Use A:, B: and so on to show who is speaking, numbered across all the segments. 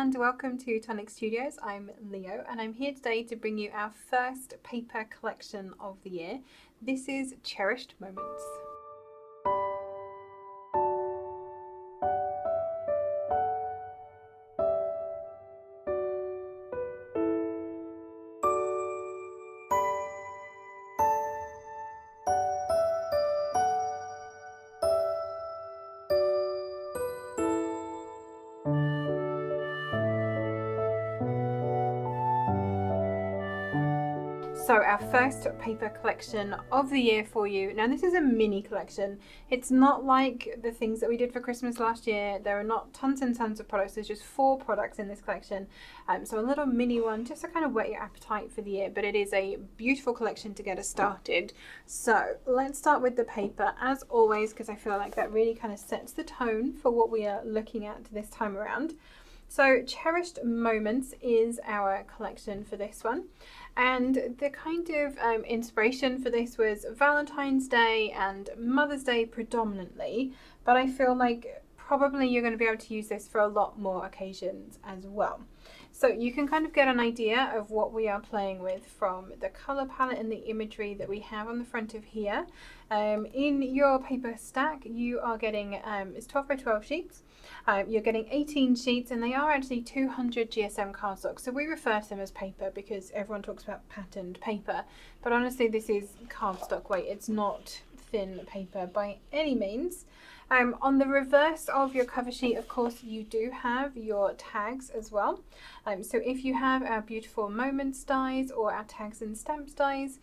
A: and welcome to Tonic Studios. I'm Leo and I'm here today to bring you our first paper collection of the year. This is Cherished Moments. So our first paper collection of the year for you. Now this is a mini collection. It's not like the things that we did for Christmas last year. There are not tons and tons of products. There's just 4 products in this collection. So a little mini one just to kind of whet your appetite for the year. But it is a beautiful collection to get us started. So let's start with the paper as always, because I feel like that really kind of sets the tone for what we are looking at this time around. So Cherished Moments is our collection for this one. And the kind of inspiration for this was Valentine's Day and Mother's Day predominantly, but I feel like probably you're going to be able to use this for a lot more occasions as well. So you can kind of get an idea of what we are playing with from the colour palette and the imagery that we have on the front of here. In your paper stack you are getting, it's 12 by 12 sheets. You're getting 18 sheets and they are actually 200 GSM cardstock. So we refer to them as paper because everyone talks about patterned paper. But honestly this is cardstock weight, it's not thin paper by any means. On the reverse of your cover sheet, of course, you do have your tags as well. So if you have our beautiful moments dies or our tags and stamps dies,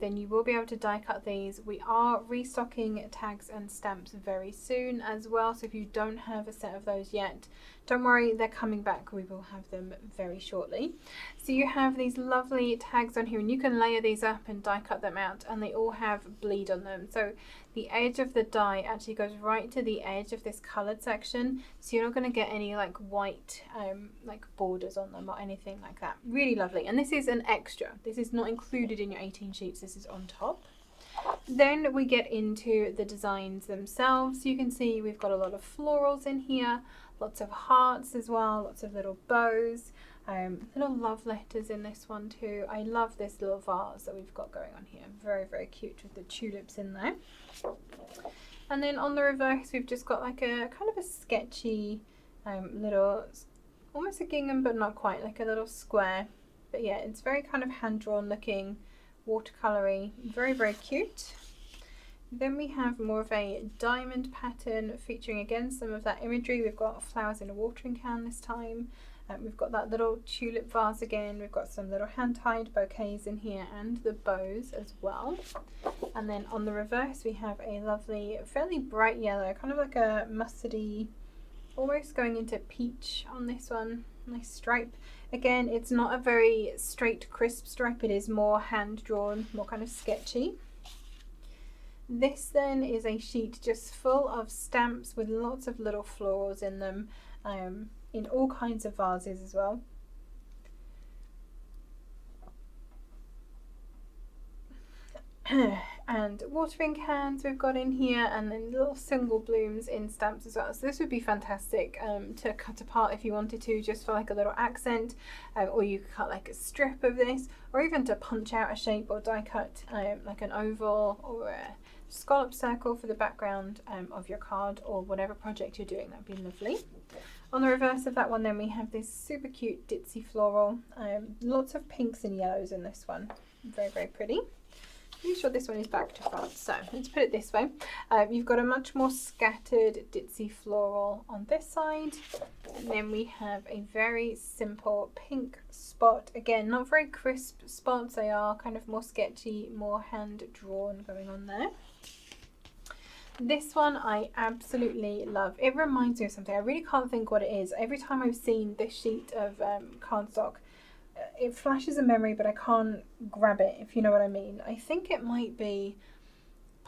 A: then you will be able to die cut these. We are restocking tags and stamps very soon as well. So if you don't have a set of those yet, don't worry, they're coming back. We will have them very shortly. So you have these lovely tags on here and you can layer these up and die cut them out, and they all have bleed on them. So the edge of the die actually goes right to the edge of this coloured section, so you're not going to get any like white like borders on them or anything like that. Really lovely. And this is an extra. This is not included in your 18 sheets. This is on top. Then we get into the designs themselves. You can see we've got a lot of florals in here, lots of hearts as well, lots of little bows, little love letters in this one too. I love this little vase that we've got going on here. Very, very cute with the tulips in there. And then on the reverse we've just got like a kind of a sketchy little, almost a gingham but not quite, like a little square. But yeah, it's very kind of hand-drawn looking, watercolory, very, very cute. Then we have more of a diamond pattern featuring again some of that imagery. We've got flowers in a watering can this time. We've got that little tulip vase again. We've got some little hand-tied bouquets in here and the bows as well. And then on the reverse we have a lovely, fairly bright yellow, kind of like a mustardy, almost going into peach on this one. Nice stripe. Again, it's not a very straight, crisp stripe. It is more hand-drawn, more kind of sketchy. This then is a sheet just full of stamps with lots of little florals in them, in all kinds of vases as well. And watering cans we've got in here, and then little single blooms in stamps as well. So this would be fantastic to cut apart if you wanted to, just for like a little accent, or you could cut like a strip of this, or even to punch out a shape or die cut like an oval or a scallop circle for the background of your card or whatever project you're doing. That'd be lovely. On the reverse of that one then we have this super cute ditzy floral, lots of pinks and yellows in this one. Very, very pretty. Pretty sure this one is back to front, so let's put it this way. You've got a much more scattered ditzy floral on this side, and then we have a very simple pink spot. Again, not very crisp spots, they are kind of more sketchy, more hand drawn going on there. This one I absolutely love. It reminds me of something. I really can't think what it is. Every time I've seen this sheet of cardstock, it flashes a memory, but I can't grab it, if you know what I mean. I think it might be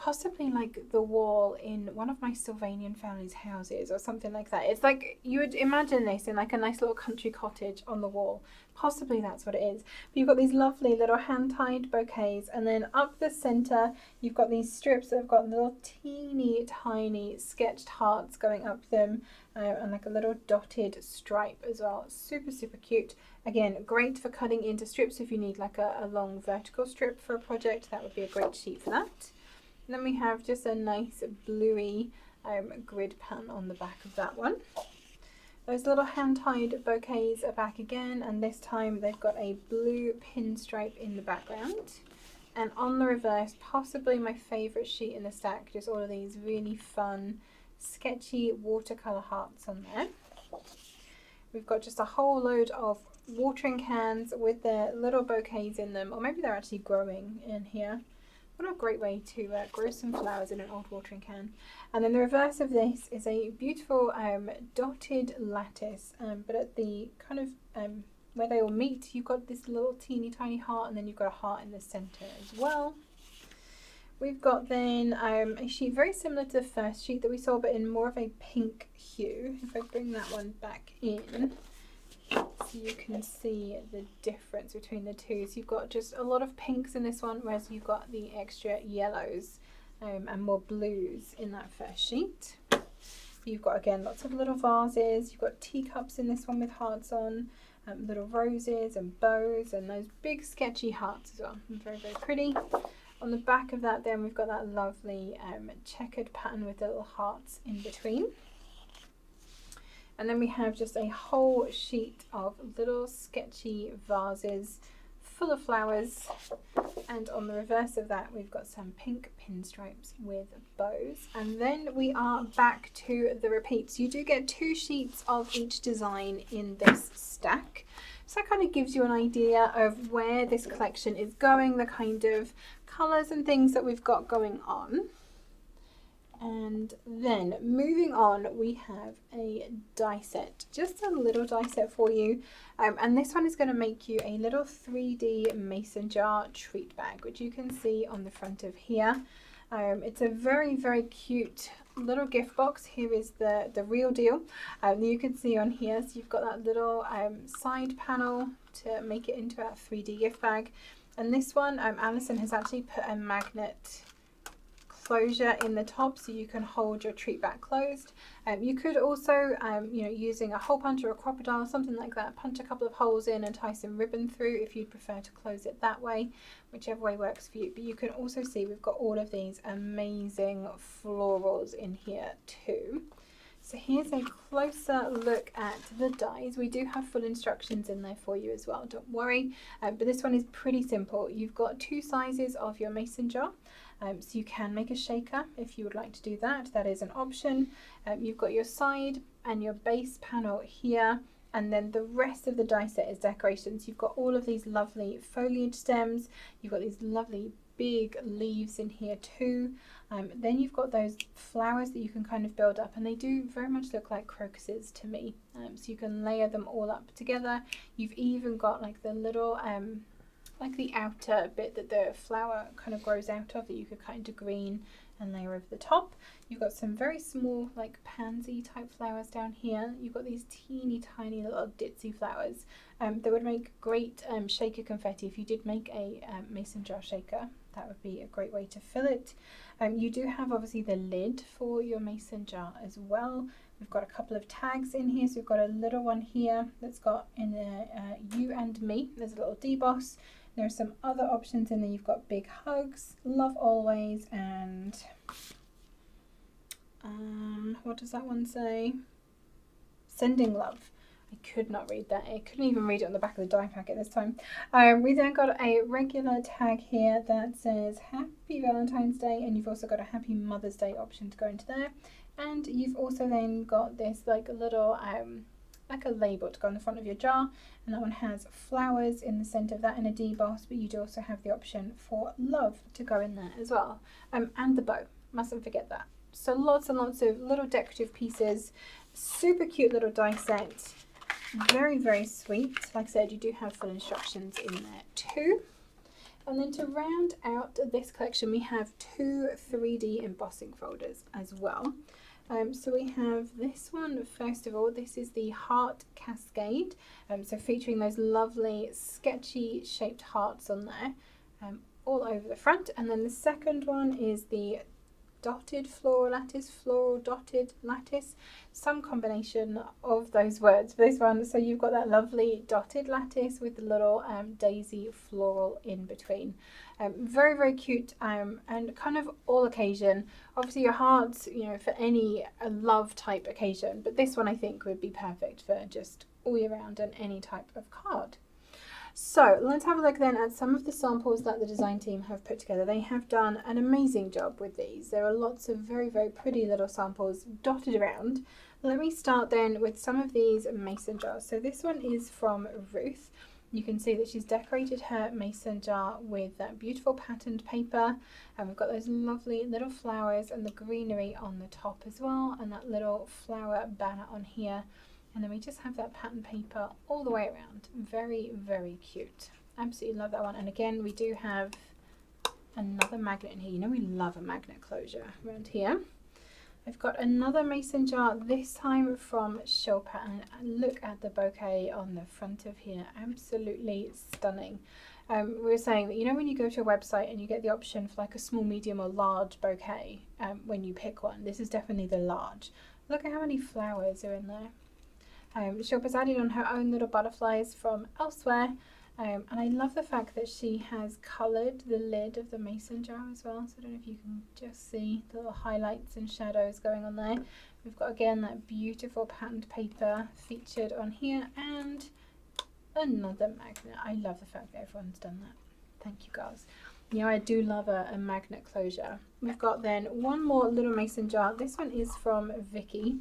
A: possibly like the wall in one of my Sylvanian family's houses or something like that. It's like you would imagine this in like a nice little country cottage on the wall. Possibly that's what it is. But you've got these lovely little hand-tied bouquets, and then up the center you've got these strips that have got little teeny tiny sketched hearts going up them, and like a little dotted stripe as well. Super cute. Again, great for cutting into strips if you need like a long vertical strip for a project. That would be a great sheet for that. And then we have just a nice bluey grid pan on the back of that one. Those little hand-tied bouquets are back again, and this time they've got a blue pinstripe in the background. And on the reverse, possibly my favourite sheet in the stack, just all of these really fun, sketchy watercolour hearts on there. We've got just a whole load of watering cans with their little bouquets in them, or maybe they're actually growing in here. What a great way to grow some flowers in an old watering can. And then the reverse of this is a beautiful dotted lattice, but at the kind of where they all meet, you've got this little teeny tiny heart, and then you've got a heart in the center as well. We've got then a sheet very similar to the first sheet that we saw, but in more of a pink hue. If I bring that one back in, so you can see the difference between the two. So you've got just a lot of pinks in this one, whereas you've got the extra yellows and more blues in that first sheet. You've got, again, lots of little vases. You've got teacups in this one with hearts on, little roses and bows, and those big sketchy hearts as well. Very pretty. On the back of that then we've got that lovely checkered pattern with the little hearts in between. And then we have just a whole sheet of little sketchy vases full of flowers. And on the reverse of that, we've got some pink pinstripes with bows. And then we are back to the repeats. You do get 2 sheets of each design in this stack. So that kind of gives you an idea of where this collection is going, the kind of colours and things that we've got going on. And then moving on, we have a die set, just a little die set for you. And this one is going to make you a little 3D mason jar treat bag, which you can see on the front of here. It's a very cute little gift box. Here is the real deal. You can see on here, so you've got that little side panel to make it into a 3D gift bag. And this one, Alison has actually put a magnet closure in the top so you can hold your treat bag closed. You could also, using a hole punch or a crocodile, something like that, punch a couple of holes in and tie some ribbon through if you'd prefer to close it that way, whichever way works for you. But you can also see we've got all of these amazing florals in here too. So here's a closer look at the dies. We do have full instructions in there for you as well, don't worry. But this one is pretty simple. You've got 2 sizes of your mason jar. So you can make a shaker if you would like to do that. That is an option. You've got your side and your base panel here, and then the rest of the die set is decorations. You've got all of these lovely foliage stems. You've got these lovely big leaves in here too. Then you've got those flowers that you can kind of build up, and they do very much look like crocuses to me. So you can layer them all up together. You've even got like the little like the outer bit that the flower kind of grows out of that you could cut into green and layer over the top. You've got some very small like pansy type flowers down here. You've got these teeny tiny little ditzy flowers. They would make great shaker confetti. If you did make a mason jar shaker, that would be a great way to fill it. You do have obviously the lid for your mason jar as well. We've got a couple of tags in here. So we've got a little one here that's got in there you and me. There's a little deboss. There are some other options in there. You've got big hugs, love always, and what does that one say? Sending love. I could not read that. I couldn't even read it on the back of the die packet this time. We then got a regular tag here that says Happy Valentine's Day, and you've also got a Happy Mother's Day option to go into there. And you've also then got this like a little like a label to go on the front of your jar, and that one has flowers in the center of that and a deboss, but you do also have the option for love to go in there as well, and the bow, mustn't forget that. So lots and lots of little decorative pieces, super cute little die set, very sweet. Like I said, you do have full instructions in there too. And then to round out this collection, we have 2 3D embossing folders as well. So we have this one, first of all, this is the Heart Cascade, so featuring those lovely sketchy shaped hearts on there, all over the front. And then the second one is the dotted floral dotted lattice, some combination of those words for this one. So you've got that lovely dotted lattice with the little daisy floral in between. Very, very cute, and kind of all occasion. Obviously your hearts, you know, for any love type occasion, but this one I think would be perfect for just all year round and any type of card. So let's have a look then at some of the samples that the design team have put together. They have done an amazing job with these. There are lots of very, very pretty little samples dotted around. Let me start then with some of these mason jars. So this one is from Ruth. You can see that she's decorated her mason jar with that beautiful patterned paper, and we've got those lovely little flowers and the greenery on the top as well, and that little flower banner on here. And then we just have that pattern paper all the way around. Very, very cute. Absolutely love that one. And again, we do have another magnet in here. You know we love a magnet closure around here. I've got another mason jar, this time from Shilpa, and look at the bouquet on the front of here. Absolutely stunning. We were saying that, you know, when you go to a website and you get the option for like a small, medium or large bouquet, when you pick one, this is definitely the large. Look at how many flowers are in there. Shilpa's added on her own little butterflies from elsewhere, and I love the fact that she has coloured the lid of the mason jar as well, so I don't know if you can just see the little highlights and shadows going on there. We've got again that beautiful patterned paper featured on here, and another magnet. I love the fact that everyone's done that. Thank you guys. Yeah, I do love a magnet closure. We've got then one more little mason jar. This one is from Vicky.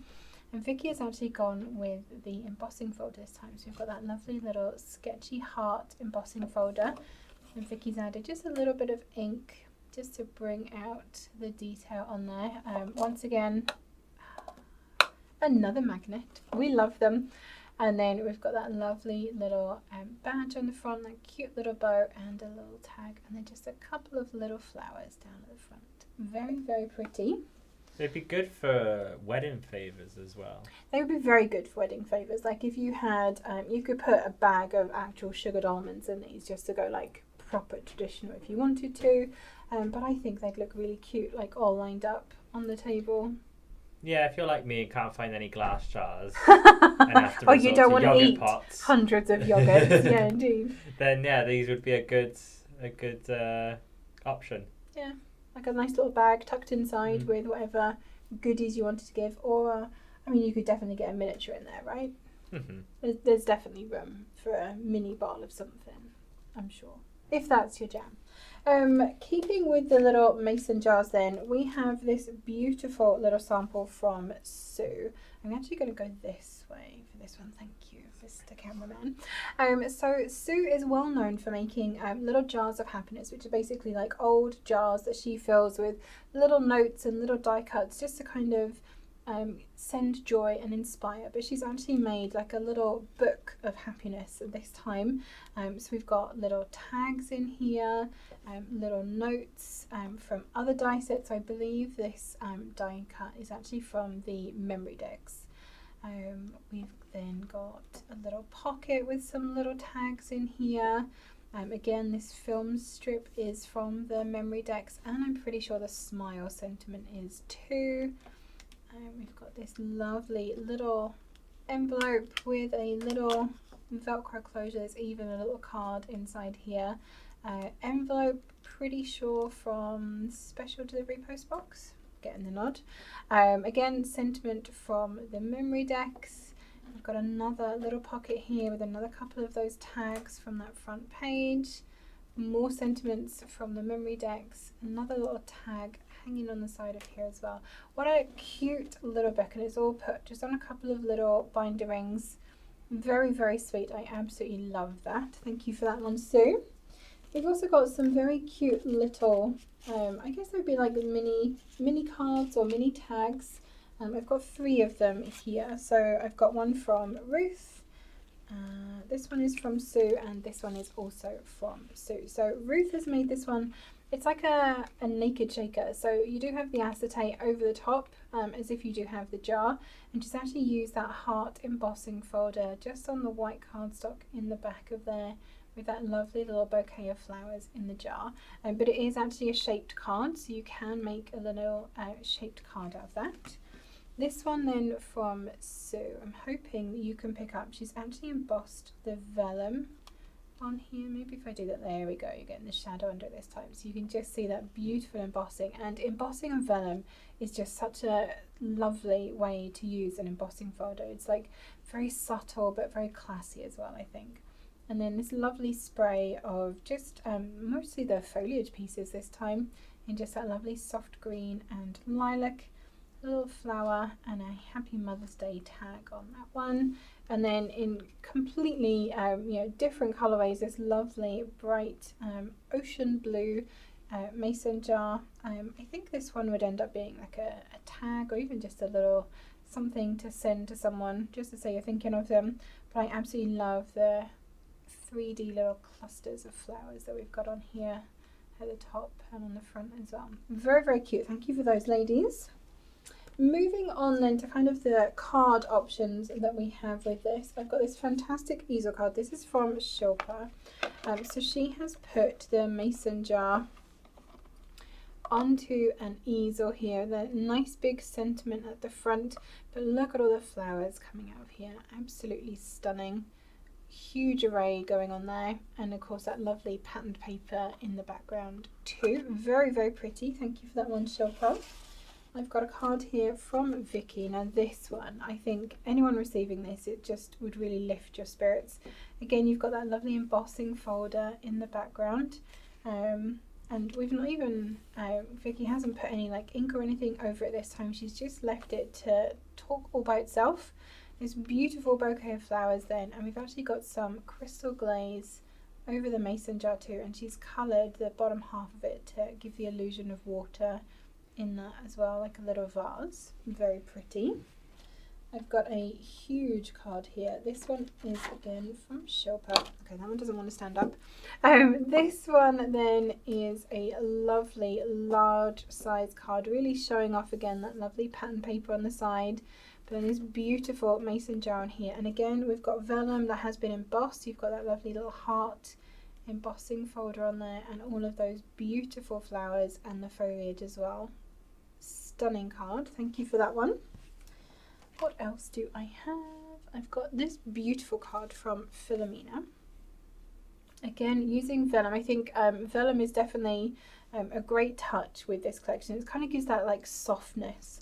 A: And Vicky has actually gone with the embossing folder this time. So we've got that lovely little sketchy heart embossing folder. And Vicky's added just a little bit of ink just to bring out the detail on there. Once again, another magnet. We love them. And then we've got that lovely little badge on the front, that cute little bow and a little tag. And then just a couple of little flowers down at the front. Very, very pretty.
B: They'd be good for wedding favours as well.
A: They would be very good for wedding favours. Like if you had, you could put a bag of actual sugared almonds in these just to go like proper traditional if you wanted to. But I think they'd look really cute, like all lined up on the table.
B: Yeah, if you're like me and can't find any glass jars and have to
A: oh, you don't want to eat
B: pots,
A: hundreds of yogurts. Yeah, indeed.
B: Then yeah, these would be a good option.
A: Yeah. Like a nice little bag tucked inside with whatever goodies you wanted to give, or I mean, you could definitely get a miniature in there, right? There's definitely room for a mini bottle of something, I'm sure, if that's your jam. Keeping with the little mason jars then, we have this beautiful little sample from Sue. I'm actually going to go this way for this one, thank you, Mr. Cameraman. So Sue is well known for making little jars of happiness, which are basically like old jars that she fills with little notes and little die cuts just to kind of send joy and inspire. But she's actually made like a little book of happiness at this time. So we've got little tags in here, little notes from other die sets. I believe this die cut is actually from the memory decks. We've then got a little pocket with some little tags in here. Again, this film strip is from the memory decks, and I'm pretty sure the smile sentiment is too. We've got this lovely little envelope with a little Velcro closure. There's even a little card inside here. Envelope, pretty sure from Special Delivery Post Box. Getting the nod. Again, sentiment from the memory decks. I've got another little pocket here with another couple of those tags from that front page. More sentiments from the memory decks. Another little tag hanging on the side of here as well. What a cute little book, and it's all put just on a couple of little binder rings. Very, very sweet. I absolutely love that. Thank you for that one, Sue. We've also got some very cute little, I guess they'd be like mini cards or mini tags. I've got 3 of them here. So I've got one from Ruth, This one is from Sue, and this one is also from Sue. So Ruth has made this one. It's like a naked shaker. So you do have the acetate over the top, as if you do have the jar, and just actually use that heart embossing folder just on the white cardstock in the back of there, with that lovely little bouquet of flowers in the jar. But it is actually a shaped card, so you can make a little shaped card out of that. This one then from Sue, I'm hoping that you can pick up, she's actually embossed the vellum on here. Maybe if I do that, there we go, you're getting the shadow under it this time, so you can just see that beautiful embossing. And embossing on vellum is just such a lovely way to use an embossing folder. It's like very subtle but very classy as well, I think. And then this lovely spray of just mostly the foliage pieces this time, in just that lovely soft green and lilac, little flower, and a Happy Mother's Day tag on that one. And then in completely different colorways, this lovely bright ocean blue mason jar. I think this one would end up being like a tag, or even just a little something to send to someone just to say you're thinking of them. But I absolutely love the 3D little clusters of flowers that we've got on here at the top and on the front as well. Very, very cute. Thank you for those, ladies. Moving on then to kind of the card options that we have with this. I've got this fantastic easel card. This is from Shilpa. So she has put the mason jar onto an easel here. The nice big sentiment at the front, but look at all the flowers coming out of here. Absolutely stunning. Huge array going on there, and of course that lovely patterned paper in the background too. Very, very pretty. Thank you for that one, Shilpa. I've got a card here from Vicky. Now this one, I think anyone receiving this, it just would really lift your spirits. Again, you've got that lovely embossing folder in the background, and we've not even, Vicky hasn't put any like ink or anything over it this time. She's just left it to talk all by itself. This beautiful bouquet of flowers then, and we've actually got some crystal glaze over the mason jar too, and she's coloured the bottom half of it to give the illusion of water in that as well, like a little vase. Very pretty. I've got a huge card here. This one is again from Shilpa. Okay, that one doesn't want to stand up. This one then is a lovely large size card, really showing off again that lovely pattern paper on the side, but then this beautiful mason jar on here. And again, we've got vellum that has been embossed. You've got that lovely little heart embossing folder on there, and all of those beautiful flowers and the foliage as well. Stunning card. Thank you for that one. What else do I have? I've got this beautiful card from Philomena. Again, using vellum. I think vellum is definitely a great touch with this collection. It kind of gives that like softness,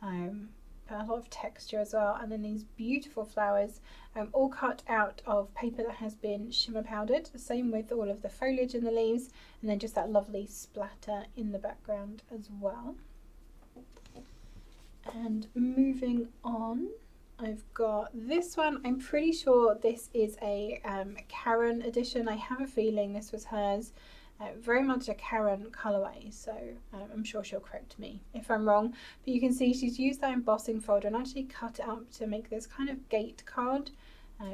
A: but a lot of texture as well. And then these beautiful flowers, all cut out of paper that has been shimmer powdered. The same with all of the foliage and the leaves, and then just that lovely splatter in the background as well. And moving on, I've got this one. I'm pretty sure this is a Karen edition. I have a feeling this was hers. Very much a Karen colorway, so I'm sure she'll correct me if I'm wrong. But you can see she's used that embossing folder and actually cut it up to make this kind of gate card.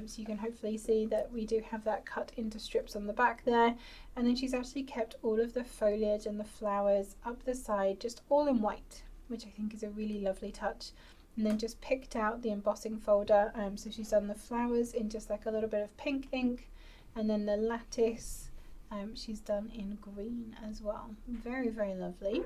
A: So you can hopefully see that we do have that cut into strips on the back there. And then she's actually kept all of the foliage and the flowers up the side, just all in white, which I think is a really lovely touch. And then just picked out the embossing folder. So she's done the flowers in just like a little bit of pink ink, and then the lattice she's done in green as well. Very, very lovely.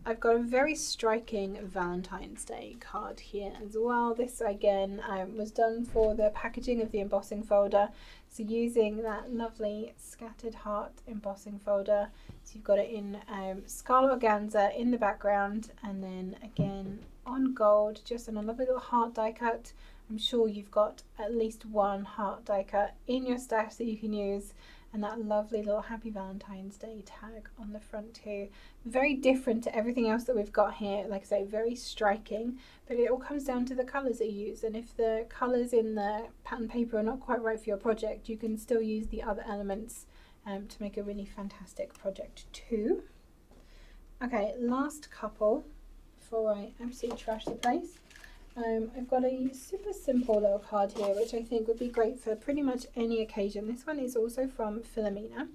A: I've got a very striking Valentine's Day card here as well. This again was done for the packaging of the embossing folder. So using that lovely scattered heart embossing folder. So you've got it in scarlet organza in the background, and then again on gold, just on a lovely little heart die cut. I'm sure you've got at least one heart die cut in your stash that you can use, and that lovely little Happy Valentine's Day tag on the front too. Very different to everything else that we've got here. Like I say, very striking, but it all comes down to the colours that you use. And if the colours in the pattern paper are not quite right for your project, you can still use the other elements to make a really fantastic project too. Okay, last couple before I absolutely trash the place. I've got a super simple little card here, which I think would be great for pretty much any occasion. This one is also from Philomena.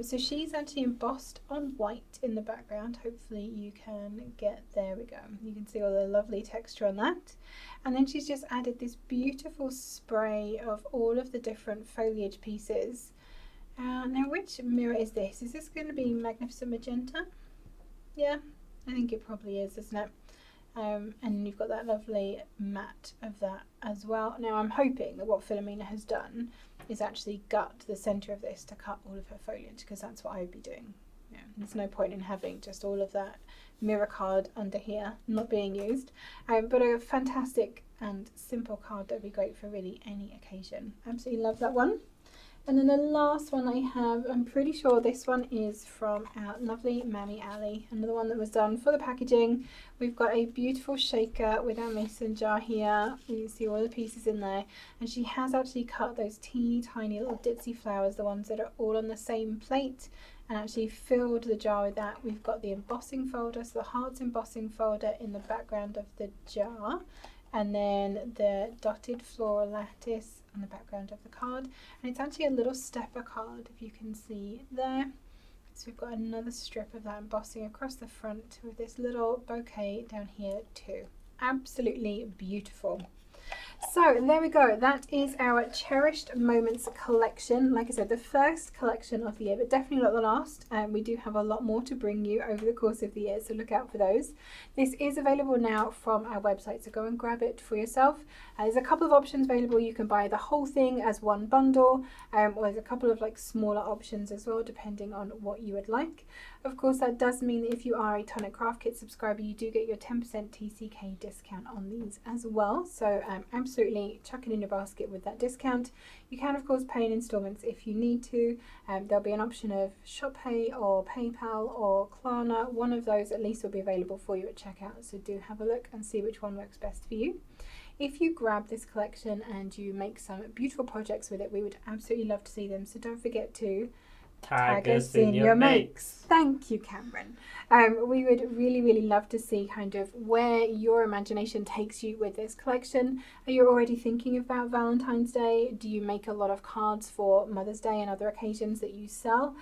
A: So she's actually embossed on white in the background. Hopefully you can get, there we go. You can see all the lovely texture on that. And then she's just added this beautiful spray of all of the different foliage pieces. Now which mirror is this? Is this going to be Magnificent Magenta? Yeah, I think it probably is, isn't it? And you've got that lovely matte of that as well. Now I'm hoping that what Philomena has done is actually gut the centre of this to cut all of her foliage, because that's what I would be doing. Yeah, there's no point in having just all of that mirror card under here not being used. But a fantastic and simple card that would be great for really any occasion. Absolutely love that one. And then the last one I have, I'm pretty sure this one is from our lovely Mammy Ali, another one that was done for the packaging. We've got a beautiful shaker with our mason jar here. You can see all the pieces in there. And she has actually cut those teeny tiny little ditzy flowers, the ones that are all on the same plate, and actually filled the jar with that. We've got the embossing folder, so the hearts embossing folder in the background of the jar, and then the dotted floral lattice on the background of the card. And it's actually a little stepper card, if you can see there. So we've got another strip of that embossing across the front with this little bouquet down here too. Absolutely beautiful. So there we go, that is our Cherished Moments collection. Like I said, the first collection of the year, but definitely not the last. We do have a lot more to bring you over the course of the year, so look out for those. This is available now from our website, so go and grab it for yourself. There's a couple of options available. You can buy the whole thing as one bundle, or there's a couple of like smaller options as well, depending on what you would like. Of course, that does mean that if you are a Tonic Craft Kit subscriber, you do get your 10% TCK discount on these as well. So absolutely chuck it in your basket with that discount. You can, of course, pay in installments if you need to. There'll be an option of ShopPay or PayPal or Klarna. One of those at least will be available for you at checkout. So do have a look and see which one works best for you. If you grab this collection and you make some beautiful projects with it, we would absolutely love to see them. So don't forget to
B: tag us in your makes.
A: Thank you, Cameron. We would really love to see kind of where your imagination takes you with this collection. Are you already thinking about Valentine's Day? Do you make a lot of cards for Mother's Day and other occasions that you sell?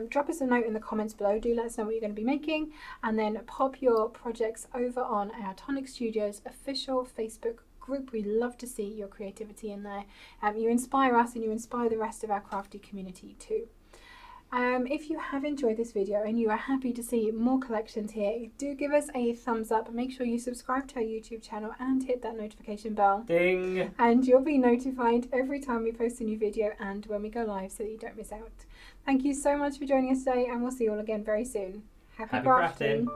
A: Drop us a note in the comments below. Do let us know what you're going to be making, and then pop your projects over on our Tonic Studios official Facebook group. We love to see your creativity in there. You inspire us and you inspire the rest of our crafty community too. If you have enjoyed this video and you are happy to see more collections here, do give us a thumbs up. Make sure you subscribe to our YouTube channel and hit that notification bell.
B: Ding!
A: And you'll be notified every time we post a new video and when we go live, so that you don't miss out. Thank you so much for joining us today, and we'll see you all again very soon. Happy crafting!